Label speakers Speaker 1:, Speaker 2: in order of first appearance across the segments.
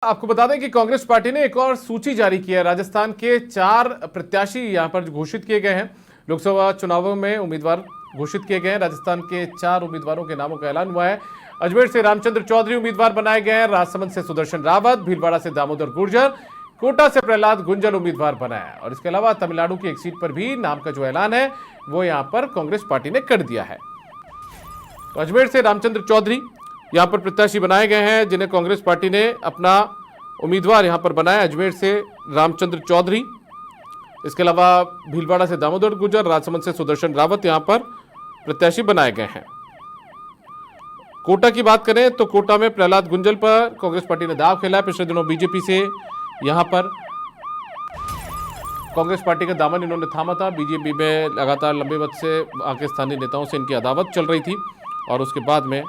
Speaker 1: आपको बता दें कि कांग्रेस पार्टी ने एक और सूची जारी की है। राजस्थान के 4 प्रत्याशी यहां पर घोषित किए गए हैं। लोकसभा चुनावों में उम्मीदवार घोषित किए गए हैं। राजस्थान के 4 उम्मीदवारों के नामों का ऐलान हुआ है। अजमेर से रामचंद्र चौधरी उम्मीदवार बनाए गए हैं। राजसमंद से सुदर्शन रावत, भीलवाड़ा से दामोदर गुर्जर, कोटा से प्रहलाद गुंजल उम्मीदवार बनाया है। और इसके अलावा तमिलनाडु की एक सीट पर भी नाम का जो ऐलान है वो यहां पर कांग्रेस पार्टी ने कर दिया है। तो अजमेर से रामचंद्र चौधरी यहां पर प्रत्याशी बनाए गए हैं, जिन्हें कांग्रेस पार्टी ने अपना उम्मीदवार यहां पर बनाया। अजमेर से रामचंद्र चौधरी, इसके अलावा भीलवाड़ा से दामोदर गुर्जर, राजसमंद से सुदर्शन रावत यहां पर प्रत्याशी बनाए गए हैं। कोटा की बात करें तो कोटा में प्रहलाद गुंजल पर कांग्रेस पार्टी ने दाव खेला है। पिछले दिनों बीजेपी से यहां पर कांग्रेस पार्टी का दामन इन्होंने थामा था। बीजेपी में लगातार लंबे वक्त से आके स्थानीय नेताओं से इनकी अदावत चल रही थी और उसके बाद में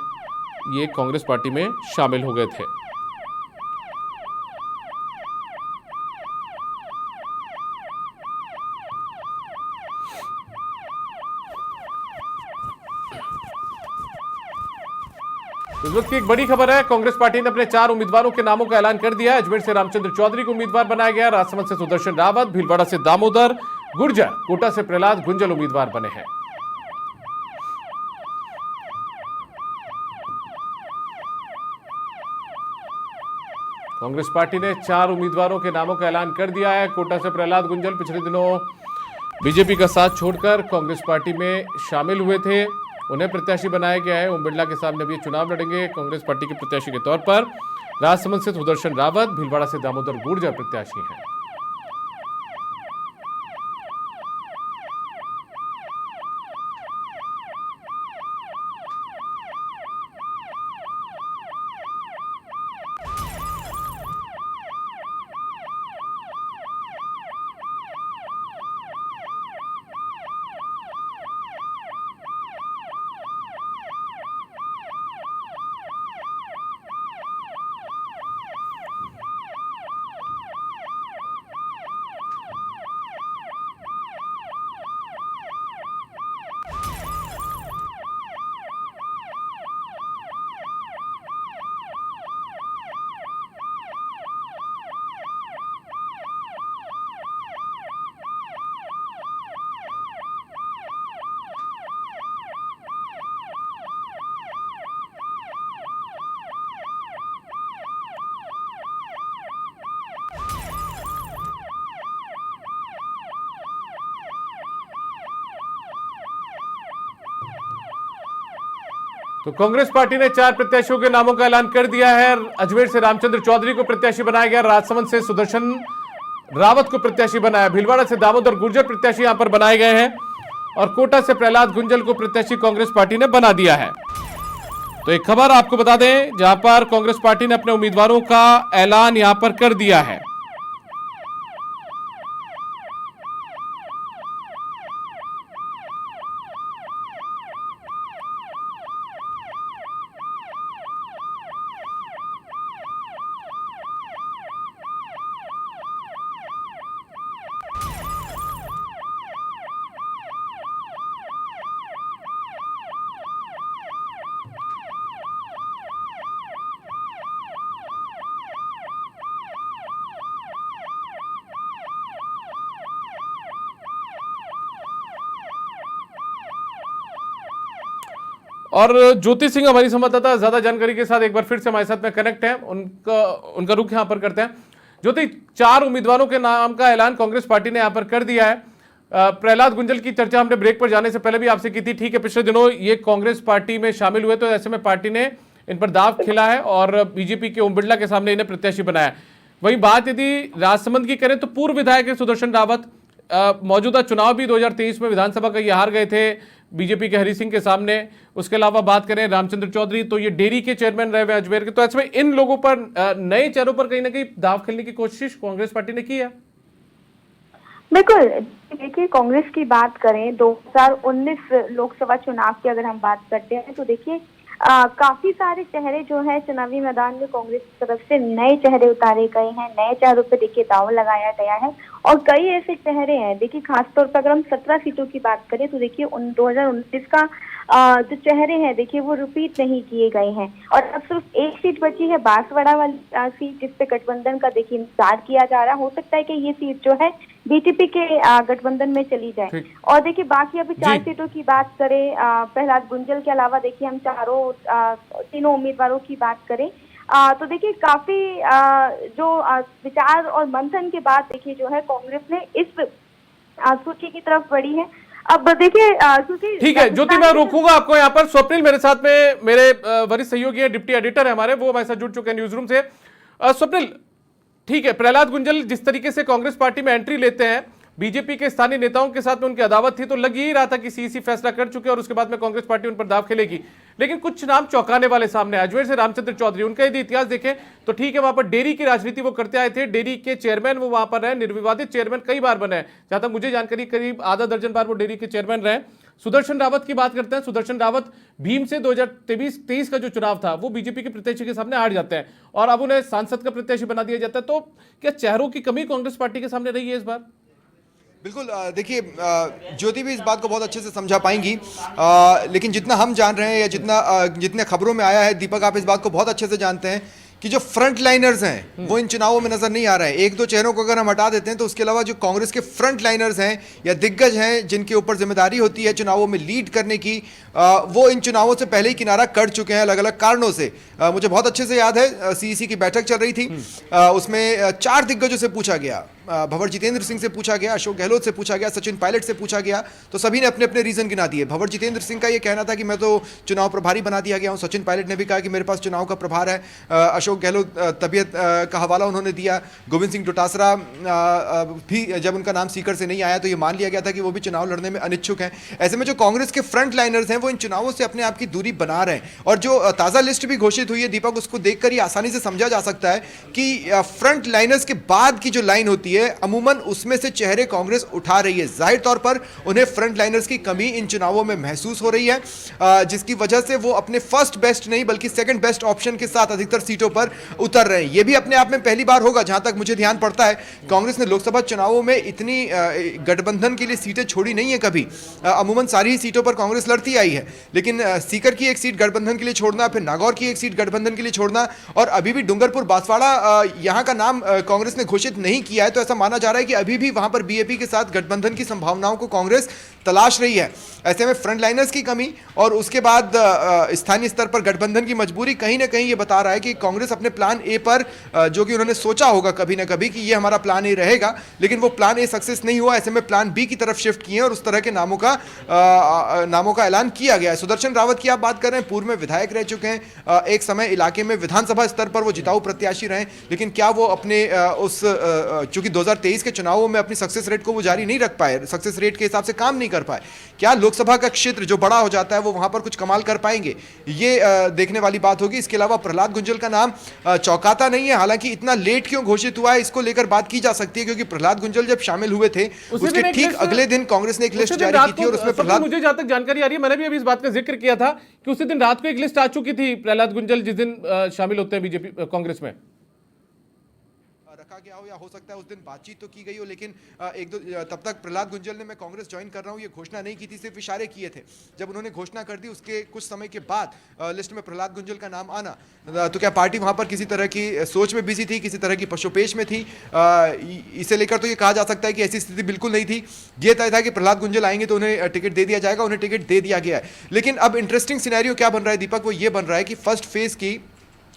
Speaker 1: ये कांग्रेस पार्टी में शामिल हो गए थे। इस वक्त की एक बड़ी खबर है, कांग्रेस पार्टी ने अपने 4 उम्मीदवारों के नामों का ऐलान कर दिया है। अजमेर से रामचंद्र चौधरी को उम्मीदवार बनाया गया, राजसमंद से सुदर्शन रावत, भीलवाड़ा से दामोदर गुर्जर, कोटा से प्रहलाद गुंजल उम्मीदवार बने हैं। कांग्रेस पार्टी ने 4 उम्मीदवारों के नामों का ऐलान कर दिया है। कोटा से प्रहलाद गुंजल पिछले दिनों बीजेपी का साथ छोड़कर कांग्रेस पार्टी में शामिल हुए थे, उन्हें प्रत्याशी बनाया गया है। ओम बिरला के सामने भी चुनाव लड़ेंगे कांग्रेस पार्टी के प्रत्याशी के तौर पर। राजसमंद से सुदर्शन रावत, भीलवाड़ा से दामोदर गुर्जर प्रत्याशी हैं। तो कांग्रेस पार्टी ने 4 प्रत्याशियों के नामों का ऐलान कर दिया है। अजमेर से रामचंद्र चौधरी को प्रत्याशी बनाया गया, राजसमंद से सुदर्शन रावत को प्रत्याशी बनाया, भीलवाड़ा से दामोदर गुर्जर प्रत्याशी यहां पर बनाए गए हैं और कोटा से प्रहलाद गुंजल को प्रत्याशी कांग्रेस पार्टी ने बना दिया है। तो एक खबर आपको बता दें, जहां पर कांग्रेस पार्टी ने अपने उम्मीदवारों का ऐलान यहां पर कर दिया है। और ज्योति सिंह हमारी संवाददाता ज्यादा जानकारी के साथ एक बार फिर से हमारे साथ में कनेक्ट है, उनका रुख यहां पर करते हैं। ज्योति, 4 उम्मीदवारों के नाम का ऐलान कांग्रेस पार्टी ने यहां पर कर दिया है। प्रहलाद गुंजल की चर्चा हमने ब्रेक पर जाने से पहले भी आपसे की थी। ठीक है, पिछले दिनों ये कांग्रेस पार्टी में शामिल हुए, तो ऐसे में पार्टी ने इन पर दाव खेला है और बीजेपी के ओम बिरला के सामने इन्हें प्रत्याशी बनाया। वहीं बात यदि राजसमंद की करें तो पूर्व विधायक सुदर्शन रावत मौजूदा चुनाव भी 2023 में विधानसभा का ये हार गए थे बीजेपी के हरि सिंह के सामने। उसके अलावा बात करें रामचंद्र चौधरी, तो ये डेयरी के चेयरमैन रहे हुए अजमेर के। तो ऐसे में इन लोगों पर नए चेहरों पर कहीं ना कहीं दाव खेलने की कोशिश कांग्रेस पार्टी ने की है।
Speaker 2: बिल्कुल, देखिए कांग्रेस की बात करें 2019 लोकसभा चुनाव की अगर हम बात करते हैं तो देखिए काफी सारे चेहरे जो है चुनावी मैदान में कांग्रेस की तरफ से नए चेहरे उतारे गए हैं, नए चेहरों पे देखिए दाव लगाया गया है और कई ऐसे चेहरे हैं। देखिए खासतौर पर अगर हम 17 सीटों की बात करें तो देखिए 2019 का जो चेहरे हैं देखिए वो रिपीट नहीं किए गए हैं। और अब सिर्फ एक सीट बची है, बांसवाड़ा वाली सीट, जिस पे गठबंधन का देखिए इंतजार किया जा रहा है। हो सकता है कि ये सीट जो है बीटीपी के गठबंधन में चली जाए। और देखिए बाकी अभी 4 सीटों की बात करें, प्रहलाद गुंजल के अलावा देखिए हम तीनों उम्मीदवारों की बात करें तो देखिए काफी जो विचार और मंथन के बाद देखिए जो है कांग्रेस ने इस सूची की तरफ बढ़ी है। अब देखिए क्योंकि
Speaker 1: ठीक है ज्योति, मैं रोकूंगा आपको यहाँ पर। स्वप्निल मेरे साथ में मेरे वरिष्ठ सहयोगी हैं, डिप्टी एडिटर है हमारे, वो हमारे साथ जुड़ चुके हैं न्यूज रूम से। स्वप्निल, ठीक है, प्रहलाद गुंजल जिस तरीके से कांग्रेस पार्टी में एंट्री लेते हैं, बीजेपी के स्थानीय नेताओं के साथ में उनकी अदावत थी, तो लग ही रहा था कि सीईसी फैसला कर चुके और उसके बाद में कांग्रेस पार्टी उन पर दाव खेलेगी। लेकिन कुछ नाम चौंकाने वाले सामने आए। अजमेर से रामचंद्र चौधरी, उनका यदि इतिहास देखें तो ठीक है, वहां पर डेयरी की राजनीति वो करते आए थे, डेयरी के चेयरमैन वो वहां पर रहे, निर्विवादित चेयरमैन कई बार बने। जहां तक मुझे जानकारी करीब आधा दर्जन बार वो डेयरी के चेयरमैन रहे। सुदर्शन रावत की बात करते हैं। सुदर्शन रावत भीम से 2023 का जो चुनाव था वो बीजेपी के प्रत्याशी के सामने हार जाते हैं और अब उन्हें सांसद का प्रत्याशी बना दिया जाता है। तो क्या चेहरों की कमी कांग्रेस पार्टी के सामने रही है इस बार?
Speaker 3: बिल्कुल, देखिए ज्योति भी इस बात को बहुत अच्छे से समझा पाएंगी, लेकिन जितना हम जान रहे हैं या जितने खबरों में आया है, दीपक आप इस बात को बहुत अच्छे से जानते हैं कि जो फ्रंट लाइनर्स हैं वो इन चुनावों में नजर नहीं आ रहे हैं। एक दो चेहरों को अगर हम हटा देते हैं तो उसके अलावा जो कांग्रेस के फ्रंट लाइनर्स हैं या दिग्गज हैं जिनके ऊपर जिम्मेदारी होती है चुनावों में लीड करने की, वो इन चुनावों से पहले ही किनारा कर चुके हैं अलग अलग कारणों से। मुझे बहुत अच्छे से याद है सीईसी की बैठक चल रही थी, उसमें 4 दिग्गजों से पूछा गया, भंवर जितेंद्र सिंह से पूछा गया, अशोक गहलोत से पूछा गया, सचिन पायलट से पूछा गया, तो सभी ने अपने अपने रीजन गिना दिए। भंवर जितेंद्र सिंह का ये कहना था कि मैं तो चुनाव प्रभारी बना दिया गया हूं। सचिन पायलट ने भी कहा कि मेरे पास चुनाव का प्रभार है। अशोक गहलोत तबीयत का हवाला उन्होंने दिया। गोविंद सिंह डोटासरा भी जब उनका नाम सीकर से नहीं आया तो ये मान लिया गया था कि वो भी चुनाव लड़ने में अनिच्छुक हैं। ऐसे में जो कांग्रेस के फ्रंट लाइनर्स हैं वो इन चुनावों से अपने आप की दूरी बना रहे हैं। और जो ताज़ा लिस्ट भी घोषित हुई है दीपक, उसको देखकर ये आसानी से समझा जा सकता है कि फ्रंट लाइनर्स के बाद की जो लाइन होती है अमूमन उसमें से चेहरे कांग्रेस उठा रही है। जाहिर तौर पर उन्हें फ्रंट लाइनर्स की कमी इन चुनावों में महसूस हो रही है, जिसकी वजह से वो अपने फर्स्ट बेस्ट नहीं बल्कि सेकंड बेस्ट ऑप्शन के साथ अधिकतर सीटों पर उतर रहे हैं। ये भी अपने आप में पहली बार होगा जहां तक मुझे ध्यान पड़ता है। कांग्रेस ने लोकसभा चुनावों में इतनी गठबंधन के लिए सीटें छोड़ी नहीं है कभी। अमूमन सारी ही सीटों पर कांग्रेस लड़ती आई है, लेकिन सीकर की एक सीट गठबंधन के लिए छोड़ना, फिर नागौर की एक सीट गठबंधन के लिए छोड़ना, और अभी भी डूंगरपुर बांसवाड़ा यहां का नाम कांग्रेस ने घोषित नहीं किया है, तो ऐसा माना जा रहा है कि अभी भी वहां पर बीएपी के साथ गठबंधन की संभावनाओं को कांग्रेस तलाश रही है। ऐसे में फ्रंट लाइनर्स की कमी और उसके बाद स्थानीय स्तर पर गठबंधन की मजबूरी कहीं ना कहीं ये बता रहा है कि कांग्रेस अपने प्लान ए पर, जो कि उन्होंने सोचा होगा कभी ना कभी कि ये हमारा प्लान ए रहेगा, लेकिन वो प्लान ए सक्सेस नहीं हुआ। ऐसे में प्लान बी की तरफ शिफ्ट किए और उस तरह के नामों का ऐलान किया गया है। सुदर्शन रावत की आप बात कर रहे हैं, पूर्व में विधायक रह चुके हैं, एक समय इलाके में विधानसभा स्तर पर वो जिताऊ प्रत्याशी रहे, लेकिन क्या वो अपने चूंकि 2023 के चुनावों में अपनी सक्सेस रेट को वो जारी नहीं रख पाए, सक्सेस रेट के हिसाब से काम नहीं कर पाए, क्या लोकसभा का क्षेत्र जो बड़ा हो जाता है वो वहां पर कुछ कमाल कर पाएंगे, ये देखने वाली बात होगी। इसके अलावा प्रहलाद गुंजल का नाम चौंकाता नहीं है, हालांकि इतना लेट क्यों घोषित हुआ है इसको लेकर बात की जा सकती है, क्योंकि प्रहलाद गुंजल जब शामिल हुए थे उसके ठीक अगले दिन कांग्रेस ने एक लिस्ट जारी की थी और उसमें प्रहलाद,
Speaker 1: मुझे जहां तक जानकारी आ रही है, मैंने भी अभी इस बात का जिक्र किया था कि उसी दिन रात को एक लिस्ट आ चुकी थी प्रहलाद गुंजल जिस दिन शामिल होते हैं बीजेपी कांग्रेस में
Speaker 3: रखा गया हो, या हो सकता है उस दिन बातचीत तो की गई हो, लेकिन तब तक प्रहलाद गुंजल ने मैं कांग्रेस ज्वाइन कर रहा हूं ये घोषणा नहीं की थी, सिर्फ इशारे किए थे। जब उन्होंने घोषणा कर दी उसके कुछ समय के बाद लिस्ट में प्रहलाद गुंजल का नाम आना, तो क्या पार्टी वहां पर किसी तरह की सोच में बिजी थी, किसी तरह की पशुपेश में थी, इसे लेकर तो ये कहा जा सकता है कि ऐसी स्थिति बिल्कुल नहीं थी। ये तय था कि प्रहलाद गुंजल आएंगे तो उन्हें टिकट दे दिया जाएगा, उन्हें टिकट दे दिया गया है। लेकिन अब इंटरेस्टिंग सिनेरियो क्या बन रहा है दीपक, वो ये बन रहा है कि फर्स्ट फेज की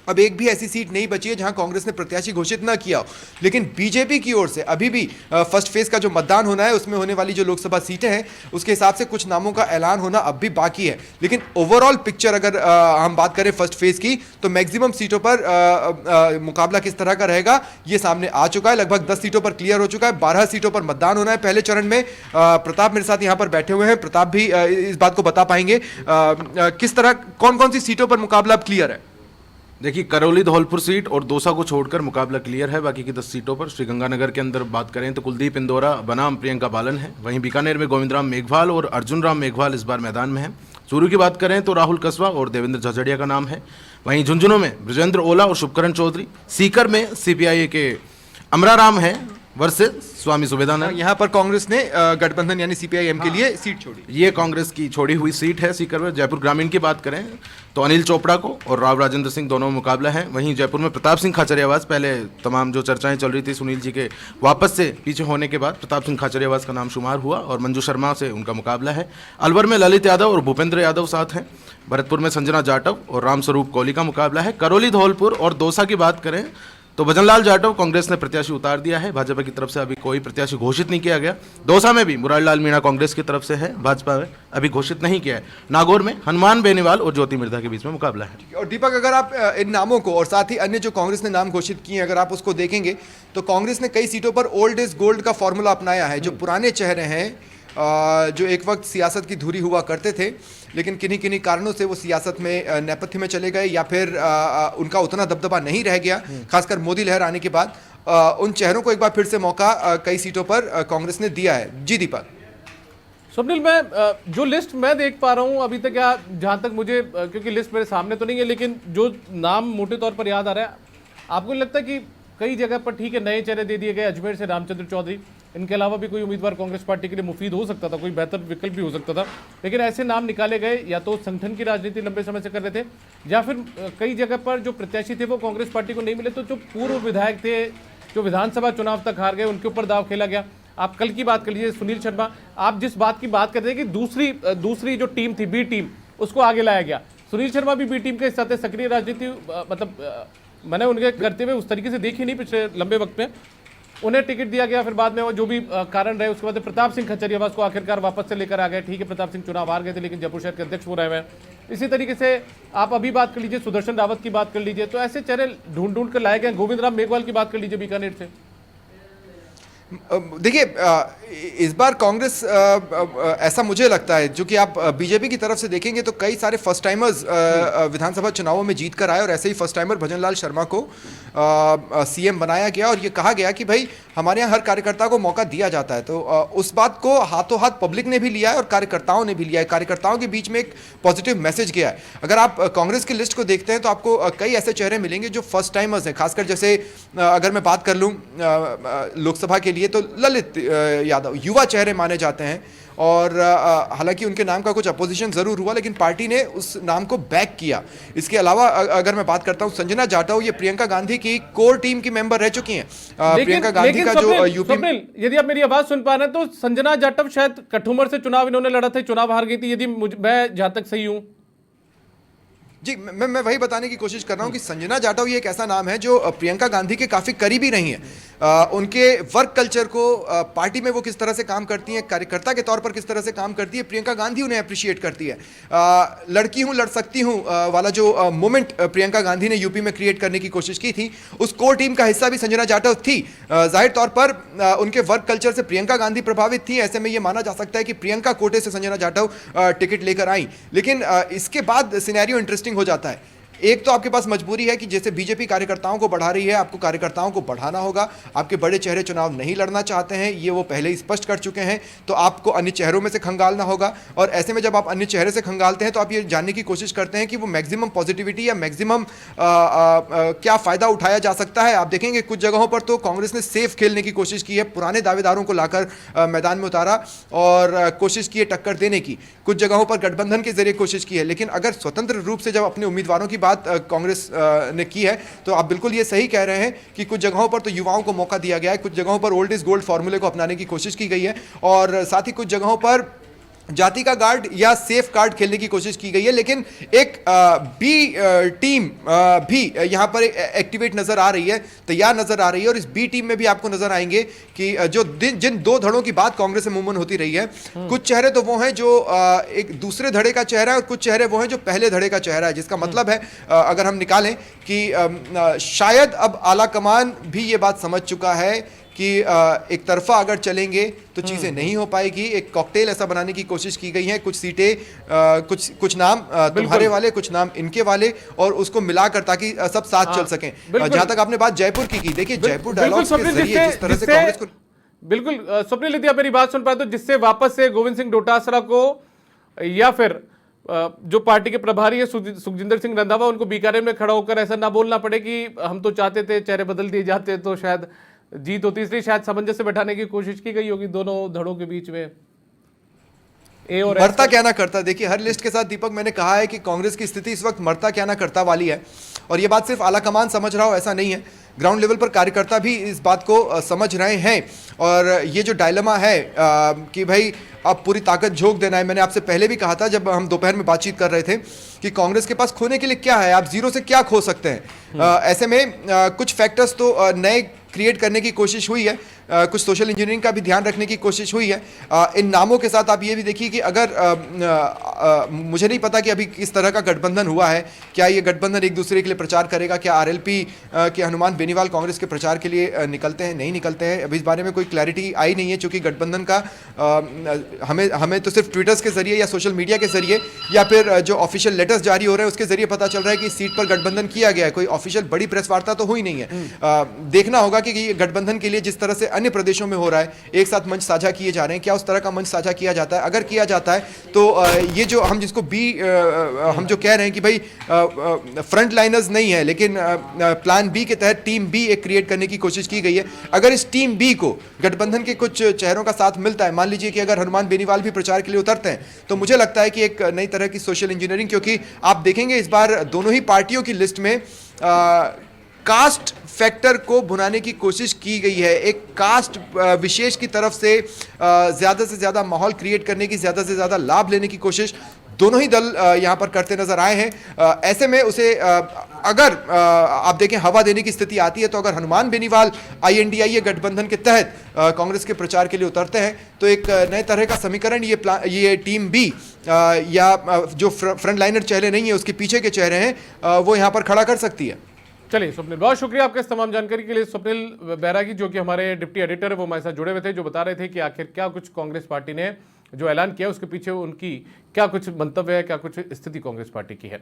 Speaker 3: अब एक भी ऐसी सीट नहीं बची है जहां कांग्रेस ने प्रत्याशी घोषित न किया हो, लेकिन बीजेपी की ओर से अभी भी फर्स्ट फेज का जो मतदान होना है उसमें होने वाली जो लोकसभा सीटें हैं उसके हिसाब से कुछ नामों का ऐलान होना अब भी बाकी है। लेकिन ओवरऑल पिक्चर अगर हम बात करें फर्स्ट फेज की तो मैक्सिमम सीटों पर मुकाबला किस तरह का रहेगा ये सामने आ चुका है। लगभग 10 सीटों पर क्लियर हो चुका है, 12 सीटों पर मतदान होना है पहले चरण में। प्रताप मेरे साथ यहाँ पर बैठे हुए हैं, प्रताप भी इस बात को बता पाएंगे किस तरह कौन कौन सी सीटों पर मुकाबला अब क्लियर है।
Speaker 4: देखिए, करौली धौलपुर सीट और दौसा को छोड़कर मुकाबला क्लियर है। बाकी की 10 सीटों पर श्रीगंगानगर के अंदर बात करें तो कुलदीप इंदौरा बनाम प्रियंका बालन है। वहीं बीकानेर में गोविंद राम मेघवाल और अर्जुन राम मेघवाल इस बार मैदान में है। चूरू की बात करें तो राहुल कसवा और देवेंद्र झझड़िया का नाम है। वहीं झुंझुनू में ब्रजेंद्र ओला और शुभकरण चौधरी, सीकर में सीपीआई के अमरा राम है वर्सेस स्वामी सुबेदानंद।
Speaker 3: यहाँ पर कांग्रेस ने गठबंधन यानी सीपीआई-एम के लिए सीट छोड़ी।
Speaker 4: ये कांग्रेस की छोड़ी हुई सीट है सीकर में। जयपुर ग्रामीण की बात करें तो अनिल चोपड़ा को और राव राजेंद्र सिंह दोनों में मुकाबला है। वहीं जयपुर में प्रताप सिंह खाचरियावास, पहले तमाम जो चर्चाएं चल रही थी सुनील जी के वापस से पीछे होने के बाद प्रताप सिंह खाचरियावास का नाम शुमार हुआ और मंजू शर्मा से उनका मुकाबला है। अलवर में ललित यादव और भूपेंद्र यादव साथ हैं। भरतपुर में संजना जाटव और रामस्वरूप कोहली का मुकाबला है। करौली, धौलपुर और दौसा की बात करें तो भजनलाल जाटव कांग्रेस ने प्रत्याशी उतार दिया है। भाजपा की तरफ से अभी कोई प्रत्याशी घोषित नहीं किया गया। दौसा में भी मुरारीलाल मीणा कांग्रेस की तरफ से है, भाजपा में अभी घोषित नहीं किया है। नागौर में हनुमान बेनीवाल और ज्योति मिर्धा के बीच में मुकाबला है।
Speaker 3: और दीपक, अगर आप इन नामों को और साथ ही अन्य जो कांग्रेस ने नाम घोषित किए हैं, अगर आप उसको देखेंगे तो कांग्रेस ने कई सीटों पर ओल्ड इज गोल्ड का फॉर्मूला अपनाया है। जो पुराने चेहरे हैं, जो एक वक्त सियासत की धुरी हुआ करते थे, लेकिन किन्हीं किन्हीं कारणों से वो सियासत में नेपथ्य में चले गए या फिर उनका उतना दबदबा नहीं रह गया, खासकर मोदी लहर आने के बाद उन चेहरों को एक बार फिर से मौका कई सीटों पर कांग्रेस ने दिया है। जी दीपक।
Speaker 1: स्वप्निल, मैं जो लिस्ट मैं देख पा रहा हूं अभी तक, या जहां तक मुझे, क्योंकि लिस्ट मेरे सामने तो नहीं है, लेकिन जो नाम मोटे तौर पर याद आ रहा है, आपको नहीं लगता कि कई जगह पर ठीक है नए चेहरे दे दिए गए? अजमेर से रामचंद्र चौधरी, इनके अलावा भी कोई उम्मीदवार कांग्रेस पार्टी के लिए मुफीद हो सकता था, कोई बेहतर विकल्प भी हो सकता था, लेकिन ऐसे नाम निकाले गए या तो संगठन की राजनीति लंबे समय से कर रहे थे, या फिर कई जगह पर जो प्रत्याशी थे वो कांग्रेस पार्टी को नहीं मिले, तो जो पूर्व विधायक थे जो विधानसभा चुनाव तक हार गए, उनके ऊपर दाव खेला गया। आप कल की बात कर लीजिए, सुनील शर्मा, आप जिस बात की बात करते थे कि दूसरी जो टीम थी, बी टीम, उसको आगे लाया गया। सुनील शर्मा भी बी टीम के हिस्सा थे। सक्रिय राजनीति मतलब मैंने उनके करते हुए उस तरीके से देखी नहीं पिछले लंबे वक्त में। उन्हें टिकट दिया गया, फिर बाद में वो जो भी कारण रहे, उसके बाद प्रताप सिंह खचरियावास को आखिरकार वापस से लेकर आ गए। ठीक है, प्रताप सिंह चुनाव हार गए थे, लेकिन जयपुर शहर के अध्यक्ष वो रहे हुए हैं। इसी तरीके से आप अभी बात कर लीजिए, सुदर्शन रावत की बात कर लीजिए, तो ऐसे चेहरे ढूंढ ढूंढ कर लाए गए। गोविंद राम मेघवाल की बात कर लीजिए बीकानेर से।
Speaker 3: देखिए, इस बार कांग्रेस ऐसा मुझे लगता है, जो कि आप बीजेपी की तरफ से देखेंगे तो कई सारे फर्स्ट टाइमर्स विधानसभा चुनावों में जीत कर आए, और ऐसे ही फर्स्ट टाइमर भजनलाल शर्मा को सीएम बनाया गया और ये कहा गया कि भाई हमारे यहाँ हर कार्यकर्ता को मौका दिया जाता है। तो उस बात को हाथों हाथ पब्लिक ने भी लिया है और कार्यकर्ताओं ने भी लिया है। कार्यकर्ताओं के बीच में एक पॉजिटिव मैसेज गया है। अगर आप कांग्रेस की लिस्ट को देखते हैं तो आपको कई ऐसे चेहरे मिलेंगे जो फर्स्ट टाइमर्स हैं। खासकर जैसे अगर मैं बात कर लूँ लोकसभा के लिए, तो ललित यादव युवा चेहरे माने जाते हैं, और हालांकि उनके नाम का कुछ अपोजिशन जरूर हुआ, लेकिन पार्टी ने उस नाम को बैक किया। इसके अलावा अगर मैं बात करता हूं संजना जाटव, ये प्रियंका गांधी की कोर टीम की मेंबर रह चुकी हैं। प्रियंका गांधी का जो यूपी,
Speaker 1: यदि आप मेरी आवाज सुन पा रहे हैं तो संजना जाटव शायद कठुमर से चुनाव इन्होंने लड़ा था, चुनाव हार गई थी, यदि मैं जहां तक सही हूं।
Speaker 3: जी, मैं वही बताने की कोशिश कर रहा हूं कि संजना जाटव ये एक ऐसा नाम है जो प्रियंका गांधी के काफी करीबी रही हैं। उनके वर्क कल्चर को, पार्टी में वो किस तरह से काम करती हैं, कार्यकर्ता के तौर पर किस तरह से काम करती है, प्रियंका गांधी उन्हें अप्रिशिएट करती है। लड़की हूं लड़ सकती हूं वाला जो मोमेंट प्रियंका गांधी ने यूपी में क्रिएट करने की कोशिश की थी, उस कोर टीम का हिस्सा भी संजना जाटव थी। जाहिर तौर पर उनके वर्क कल्चर से प्रियंका गांधी प्रभावित थी। ऐसे में ये माना जा सकता है कि प्रियंका कोटे से संजना जाटव टिकट लेकर आई। लेकिन इसके बाद सिनेरियो इंटरेस्टिंग हो जाता है। एक तो आपके पास मजबूरी है कि जैसे बीजेपी कार्यकर्ताओं को बढ़ा रही है, आपको कार्यकर्ताओं को बढ़ाना होगा। आपके बड़े चेहरे चुनाव नहीं लड़ना चाहते हैं, ये वो पहले ही स्पष्ट कर चुके हैं, तो आपको अन्य चेहरों में से खंगालना होगा। और ऐसे में जब आप अन्य चेहरे से खंगालते हैं तो आप ये जानने की कोशिश करते हैं कि वो मैक्सिमम पॉजिटिविटी या मैक्सिमम क्या फ़ायदा उठाया जा सकता है। आप देखेंगे कुछ जगहों पर तो कांग्रेस ने सेफ खेलने की कोशिश की है, पुराने दावेदारों को लाकर मैदान में उतारा और कोशिश की है टक्कर देने की। कुछ जगहों पर गठबंधन के जरिए कोशिश की है, लेकिन अगर स्वतंत्र रूप से जब अपने उम्मीदवारों की बात कांग्रेस ने की है तो आप बिल्कुल ये सही कह रहे हैं कि कुछ जगहों पर तो युवाओं को मौका दिया गया है, कुछ जगहों पर ओल्ड इज गोल्ड फॉर्मूले को अपनाने की कोशिश की गई है, और साथ ही कुछ जगहों पर जाति का गार्ड या सेफ कार्ड खेलने की कोशिश की गई है। लेकिन एक बी टीम भी यहां पर एक्टिवेट नजर आ रही है, तैयार नजर आ रही है, और इस बी टीम में भी आपको नजर आएंगे कि जो जिन दो धड़ों की बात कांग्रेस में अमूमन होती रही है, कुछ चेहरे तो वो हैं जो एक दूसरे धड़े का चेहरा है और कुछ चेहरे वो हैं जो पहले धड़े का चेहरा है, जिसका मतलब है अगर हम निकालें कि शायद अब आला कमान भी ये बात समझ चुका है कि एक तरफा अगर चलेंगे तो चीजें नहीं हो पाएगी। एक कॉकटेल ऐसा बनाने की कोशिश की गई है, कुछ सीटें कुछ नाम तुम्हारे वाले, कुछ नाम इनके वाले, और उसको मिलाकर ताकि सब साथ चल सकें। जहां तक आपने बात जयपुर की देखिए जयपुर डायलॉग्स के जरिए जिस तरह से कांग्रेस को,
Speaker 1: बिल्कुल स्वप्निल, यदि आप मेरी बात सुन पाए तो जिससे वापस से गोविंद सिंह डोटासरा को या फिर जो पार्टी के प्रभारी है सुखजिंदर सिंह रंधावा, उनको बीकानेर में खड़ा होकर ऐसा ना बोलना पड़े कि हम तो चाहते थे चेहरे बदल दिए जाते तो शायद जीत होती, इसलिए शायद सामंजस्य बैठाने की कोशिश की गई होगी दोनों धड़ों के बीच में, ए और एस।
Speaker 3: मरता क्या ना करता। देखिए हर लिस्ट के साथ दीपक मैंने कहा है कि कांग्रेस की स्थिति इस वक्त मरता क्या ना करता वाली है, और ये बात सिर्फ आला कमान समझ रहा हो ऐसा नहीं है, ग्राउंड लेवल पर कार्यकर्ता भी इस बात को समझ रहे हैं। और ये जो डायलेमा है कि भाई अब पूरी ताकत झोंक देना है, मैंने आपसे पहले भी कहा था जब हम दोपहर में बातचीत कर रहे थे कि कांग्रेस के पास खोने के लिए क्या है, आप जीरो से क्या खो सकते हैं। ऐसे में कुछ फैक्टर्स तो नए क्रिएट करने की कोशिश हुई है, कुछ सोशल इंजीनियरिंग का भी ध्यान रखने की कोशिश हुई है। इन नामों के साथ आप ये भी देखिए कि अगर मुझे नहीं पता कि अभी किस तरह का गठबंधन हुआ है, क्या ये गठबंधन एक दूसरे के लिए प्रचार करेगा, क्या आरएलपी के हनुमान बेनीवाल कांग्रेस के प्रचार के लिए निकलते हैं, नहीं निकलते हैं, अभी इस बारे में कोई क्लैरिटी आई नहीं है, क्योंकि गठबंधन का हमें तो सिर्फ ट्विटर्स के जरिए या सोशल मीडिया के जरिए या फिर जो ऑफिशियल लेटर्स जारी हो रहे हैं उसके जरिए पता चल रहा है कि इस सीट पर गठबंधन किया गया है। कोई ऑफिशियल बड़ी प्रेस वार्ता तो हुई नहीं है। देखना होगा कि ये गठबंधन के लिए जिस तरह से अन्य प्रदेशों में हो रहा है, एक साथ मंच साझा किए जा रहे हैं, क्या उस तरह का मंच साझा किया जाता है। अगर किया जाता है तो ये जो हम जिसको हम जो कह रहे हैं कि भाई फ्रंट लाइनर्स नहीं है, लेकिन प्लान बी के तहत टीम बी एक क्रिएट करने की कोशिश की गई है। अगर इस टीम बी को गठबंधन के कुछ चेहरों का साथ मिलता है, मान लीजिए कि अगर हनुमान बेनीवाल भी प्रचार के लिए उतरते हैं, तो मुझे लगता है कि एक नई तरह की सोशल इंजीनियरिंग, क्योंकि आप देखेंगे इस बार दोनों ही पार्टियों की लिस्ट में कास्ट फैक्टर को भुनाने की कोशिश की गई है, एक कास्ट विशेष की तरफ से ज़्यादा से ज़्यादा माहौल क्रिएट करने की, ज़्यादा से ज़्यादा लाभ लेने की कोशिश दोनों ही दल यहाँ पर करते नजर आए हैं। ऐसे में उसे अगर आप देखें हवा देने की स्थिति आती है, तो अगर हनुमान बेनीवाल INDIA गठबंधन के तहत कांग्रेस के प्रचार के लिए उतरते हैं, तो एक नए तरह का समीकरण ये टीम बी या जो फ्रंट लाइनर चेहरे नहीं है उसके पीछे के चेहरे हैं वो यहाँ पर खड़ा कर सकती है।
Speaker 1: चलिए स्वप्निल, बहुत शुक्रिया आपके इस तमाम जानकारी के लिए। स्वप्निल बैरागी जो कि हमारे डिप्टी एडिटर है, वो हमारे साथ जुड़े हुए थे, जो बता रहे थे कि आखिर क्या कुछ कांग्रेस पार्टी ने जो ऐलान किया उसके पीछे उनकी क्या कुछ मंतव्य है, क्या कुछ स्थिति कांग्रेस पार्टी की है।